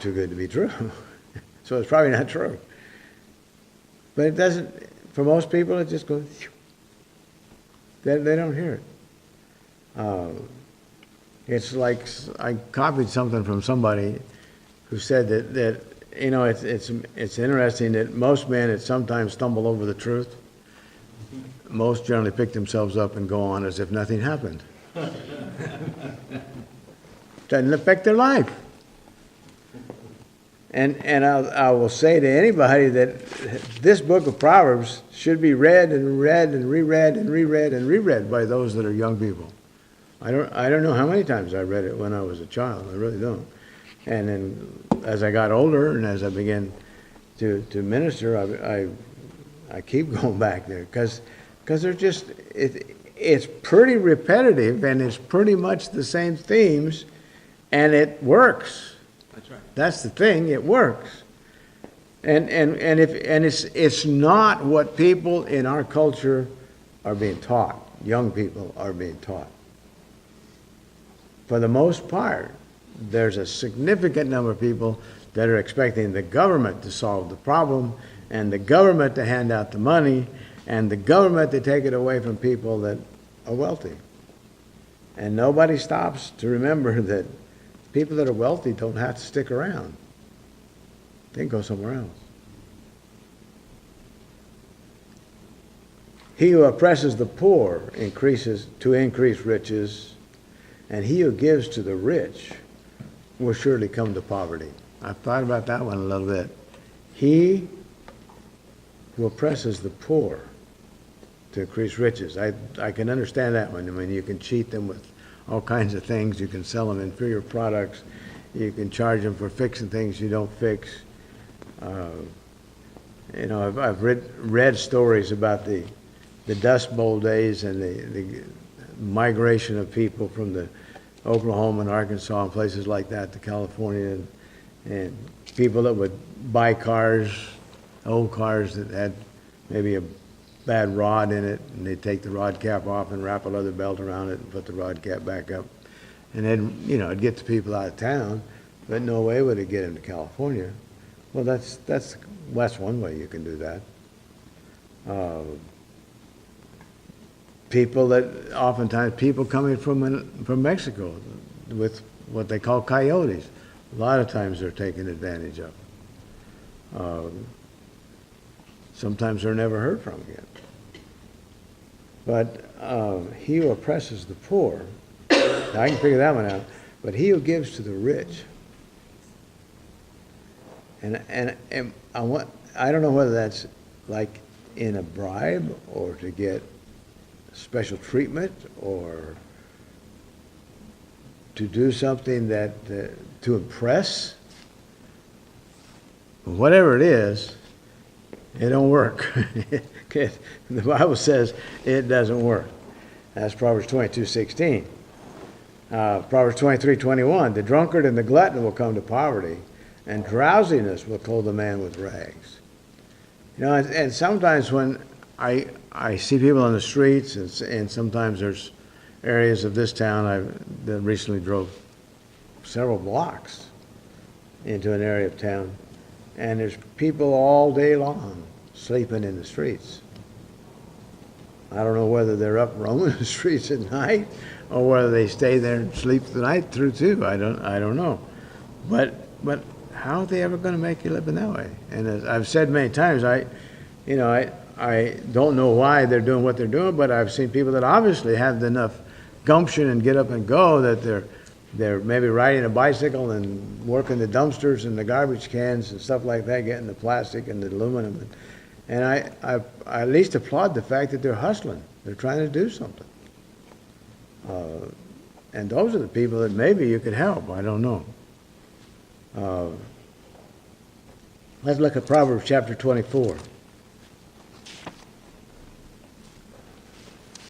too good to be true. So it's probably not true. But it doesn't, for most people, it just goes, they don't hear it. It's like I copied something from somebody who said that it's interesting that most men that sometimes stumble over the truth, most generally pick themselves up and go on as if nothing happened. Doesn't affect their life. And I will say to anybody that this book of Proverbs should be read and read and reread and reread and reread by those that are young people. I don't know how many times I read it when I was a child. I really don't. And then as I got older and as I began to minister, I keep going back there because they're just it's pretty repetitive and it's pretty much the same themes, and it works.
That's right.
That's the thing, it works. And it's not what people in our culture are being taught, young people are being taught. For the most part, there's a significant number of people that are expecting the government to solve the problem, and the government to hand out the money, and the government to take it away from people that are wealthy. And nobody stops to remember that people that are wealthy don't have to stick around. They can go somewhere else. He who oppresses the poor increase riches, and he who gives to the rich will surely come to poverty. I've thought about that one a little bit. He who oppresses the poor to increase riches. I can understand that one. I mean, you can cheat them with all kinds of things. You can sell them inferior products. You can charge them for fixing things you don't fix. I've read stories about the Dust Bowl days and the migration of people from the Oklahoma and Arkansas and places like that to California, and people that would buy cars, old cars that had maybe a bad rod in it, and they'd take the rod cap off and wrap a leather belt around it and put the rod cap back up. And then, it'd get the people out of town, but no way would it get them to California. Well, that's one way you can do that. people that, oftentimes people coming from Mexico with what they call coyotes. A lot of times they're taken advantage of. Sometimes they're never heard from again. But he who oppresses the poor, I can figure that one out, but he who gives to the rich. And I don't know whether that's like in a bribe or to get special treatment or to do something that, to impress. Whatever it is, it don't work. The Bible says it doesn't work. That's Proverbs 22:16. Proverbs 23:21, the drunkard and the glutton will come to poverty, and drowsiness will clothe a man with rags. You know, and sometimes when I see people on the streets, and sometimes there's areas of this town that recently drove several blocks into an area of town, and there's people all day long sleeping in the streets. I don't know whether they're up roaming the streets at night or whether they stay there and sleep the night through too. I don't know. But how are they ever going to make a living that way? And as I've said many times, I don't know why they're doing what they're doing, but I've seen people that obviously have enough gumption and get up and go that they're maybe riding a bicycle and working the dumpsters and the garbage cans and stuff like that, getting the plastic and the aluminum. And I at least applaud the fact that they're hustling. They're trying to do something. And those are the people that maybe you could help. I don't know. Let's look at Proverbs chapter 24.